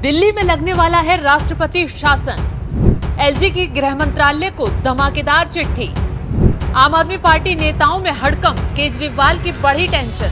दिल्ली में लगने वाला है राष्ट्रपति शासन। एलजी की गृह मंत्रालय को धमाकेदार चिट्ठी। आम आदमी पार्टी नेताओं में हड़कंप, केजरीवाल की बढ़ी टेंशन।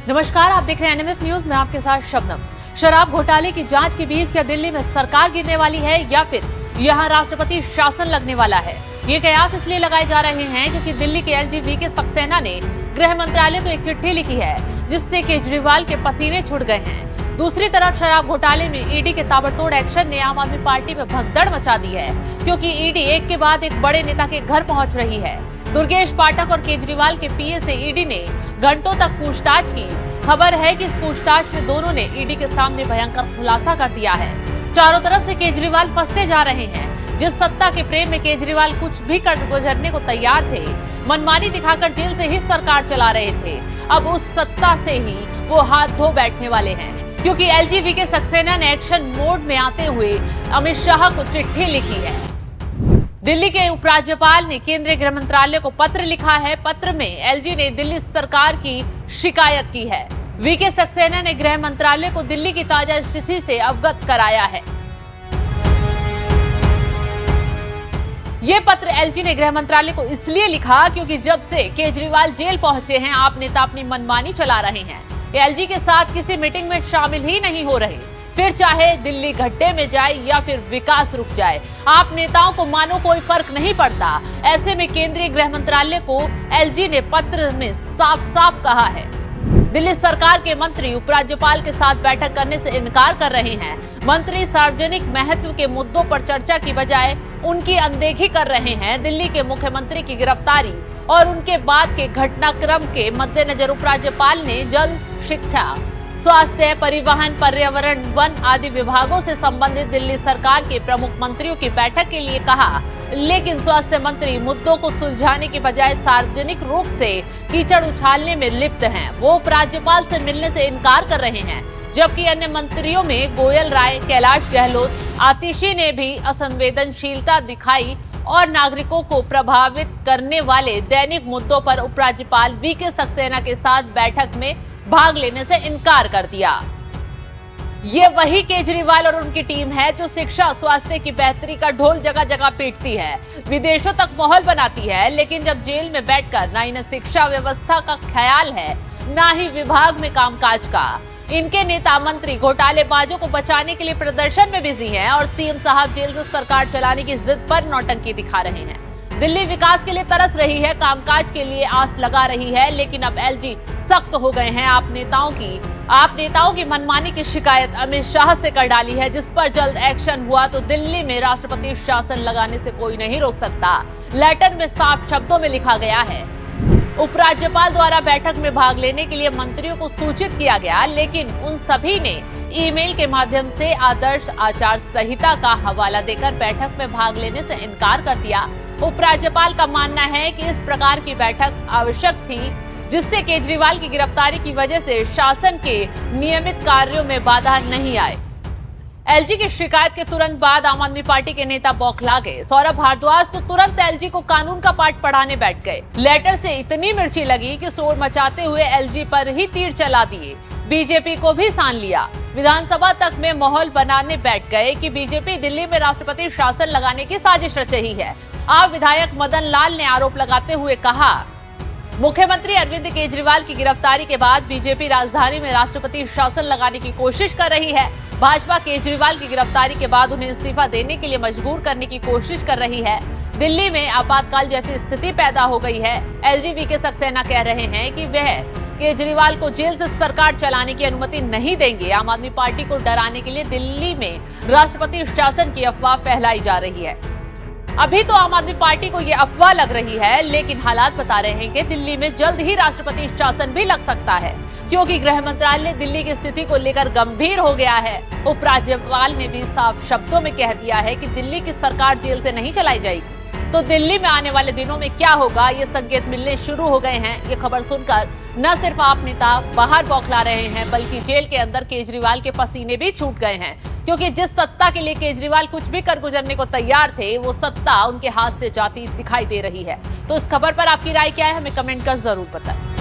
नमस्कार, आप देख रहे हैं एनएमएफ न्यूज में आपके साथ शबनम। शराब घोटाले की जांच के बीच क्या दिल्ली में सरकार गिरने वाली है या फिर यहां राष्ट्रपति शासन लगने वाला है? ये कयास इसलिए लगाए जा रहे हैं क्योंकि दिल्ली के एलजी वीके सक्सेना ने गृह मंत्रालय को एक चिट्ठी लिखी है जिससे केजरीवाल के पसीने छूट गए हैं। दूसरी तरफ शराब घोटाले में ईडी के ताबड़तोड़ एक्शन ने आम आदमी पार्टी में भगदड़ मचा दी है क्योंकि ईडी एक के बाद एक बड़े नेता के घर पहुंच रही है। दुर्गेश पाठक और केजरीवाल के पीए से ईडी ने घंटों तक पूछताछ की। खबर है कि इस पूछताछ में दोनों ने ईडी के सामने भयंकर खुलासा कर दिया है। चारों तरफ से केजरीवाल फंसते जा रहे हैं। जिस सत्ता के प्रेम में केजरीवाल कुछ भी कर गुजरने को तैयार थे, मनमानी दिखाकर जेल से ही सरकार चला रहे थे, अब उस सत्ता से ही वो हाथ धो बैठने वाले हैं क्योंकि एलजी के सक्सेना ने एक्शन मोड में आते हुए अमित शाह को चिट्ठी लिखी है। दिल्ली के उपराज्यपाल ने केंद्रीय गृह मंत्रालय को पत्र लिखा है। पत्र में एलजी ने दिल्ली सरकार की शिकायत की है। वीके सक्सेना ने गृह मंत्रालय को दिल्ली की ताजा स्थिति से अवगत कराया है। ये पत्र एलजी ने गृह मंत्रालय को इसलिए लिखा क्योंकि जब से केजरीवाल जेल पहुंचे हैं, आप नेता अपनी मनमानी चला रहे हैं। एलजी के साथ किसी मीटिंग में शामिल ही नहीं हो रहे, फिर चाहे दिल्ली गड्ढे में जाए या फिर विकास रुक जाए, आप नेताओं को मानो कोई फर्क नहीं पड़ता। ऐसे में केंद्रीय गृह मंत्रालय को एलजी ने पत्र में साफ साफ कहा है। दिल्ली सरकार के मंत्री उपराज्यपाल के साथ बैठक करने से इनकार कर रहे हैं। मंत्री सार्वजनिक महत्व के मुद्दों पर चर्चा की बजाय उनकी अनदेखी कर रहे हैं। दिल्ली के मुख्यमंत्री की गिरफ्तारी और उनके बाद के घटनाक्रम के मद्देनजर उपराज्यपाल ने जल, शिक्षा, स्वास्थ्य, परिवहन, पर्यावरण, वन आदि विभागों से संबंधित दिल्ली सरकार के प्रमुख मंत्रियों की बैठक के लिए कहा, लेकिन स्वास्थ्य मंत्री मुद्दों को सुलझाने के बजाय सार्वजनिक रूप से कीचड़ उछालने में लिप्त हैं। वो उपराज्यपाल से मिलने से इनकार कर रहे हैं, जबकि अन्य मंत्रियों में गोयल राय, कैलाश गहलोत, आतिशी ने भी असंवेदनशीलता दिखाई और नागरिकों को प्रभावित करने वाले दैनिक मुद्दों पर उपराज्यपाल वीके सक्सेना के साथ बैठक में भाग लेने से इनकार कर दिया। ये वही केजरीवाल और उनकी टीम है जो शिक्षा, स्वास्थ्य की बेहतरी का ढोल जगह जगह पीटती है, विदेशों तक माहौल बनाती है, लेकिन जब जेल में बैठकर ना इन्हें शिक्षा व्यवस्था का ख्याल है, ना ही विभाग में कामकाज का। इनके नेता मंत्री घोटालेबाजों को बचाने के लिए प्रदर्शन में बिजी हैं और सीएम साहब जेल से सरकार चलाने की जिद पर नौटंकी दिखा रहे हैं। दिल्ली विकास के लिए तरस रही है, कामकाज के लिए आस लगा रही है, लेकिन अब एलजी सख्त हो गए हैं। आप नेताओं की मनमानी की शिकायत अमित शाह से कर डाली है, जिस पर जल्द एक्शन हुआ तो दिल्ली में राष्ट्रपति शासन लगाने से कोई नहीं रोक सकता। लेटर में साफ शब्दों में लिखा गया है। उपराज्यपाल द्वारा बैठक में भाग लेने के लिए मंत्रियों को सूचित किया गया, लेकिन उन सभी ने ईमेल के माध्यम से आदर्श आचार संहिता का हवाला देकर बैठक में भाग लेने से इनकार कर दिया। उपराज्यपाल का मानना है कि इस प्रकार की बैठक आवश्यक थी, जिससे केजरीवाल की गिरफ्तारी की वजह से शासन के नियमित कार्यों में बाधा नहीं आए। एलजी की शिकायत के तुरंत बाद आम आदमी पार्टी के नेता बौखला गए। सौरभ भारद्वाज तो तुरंत एलजी को कानून का पाठ पढ़ाने बैठ गए। लेटर से इतनी मिर्ची लगी कि शोर मचाते हुए एलजी पर ही तीर चला दिए। बीजेपी को भी सान लिया। विधानसभा तक में माहौल बनाने बैठ गए कि बीजेपी दिल्ली में राष्ट्रपति शासन लगाने की साजिश रच रही है। आप विधायक मदन लाल ने आरोप लगाते हुए कहा, मुख्यमंत्री अरविंद केजरीवाल की गिरफ्तारी के बाद बीजेपी राजधानी में राष्ट्रपति शासन लगाने की कोशिश कर रही है। भाजपा केजरीवाल की गिरफ्तारी के बाद उन्हें इस्तीफा देने के लिए मजबूर करने की कोशिश कर रही है। दिल्ली में आपातकाल जैसी स्थिति पैदा हो गई है। एलजी के सक्सेना कह रहे हैं कि वह केजरीवाल को जेल से सरकार चलाने की अनुमति नहीं देंगे। आम आदमी पार्टी को डराने के लिए दिल्ली में राष्ट्रपति शासन की अफवाह फैलाई जा रही है। अभी तो आम आदमी पार्टी को ये अफवाह लग रही है, लेकिन हालात बता रहे हैं कि दिल्ली में जल्द ही राष्ट्रपति शासन भी लग सकता है, क्योंकि गृह मंत्रालय दिल्ली की स्थिति को लेकर गंभीर हो गया है। उपराज्यपाल ने भी साफ शब्दों में कह दिया है कि दिल्ली की सरकार जेल से नहीं चलाई जाएगी। तो दिल्ली में आने वाले दिनों में क्या होगा, ये संकेत मिलने शुरू हो गए हैं। ये खबर सुनकर न सिर्फ आप नेता बाहर बौखला रहे हैं, बल्कि जेल के अंदर केजरीवाल के पसीने भी छूट गए हैं। क्योंकि जिस सत्ता के लिए केजरीवाल कुछ भी कर गुजरने को तैयार थे, वो सत्ता उनके हाथ से जाती दिखाई दे रही है। तो इस खबर पर आपकी राय क्या है, हमें कमेंट कर जरूर बताएं।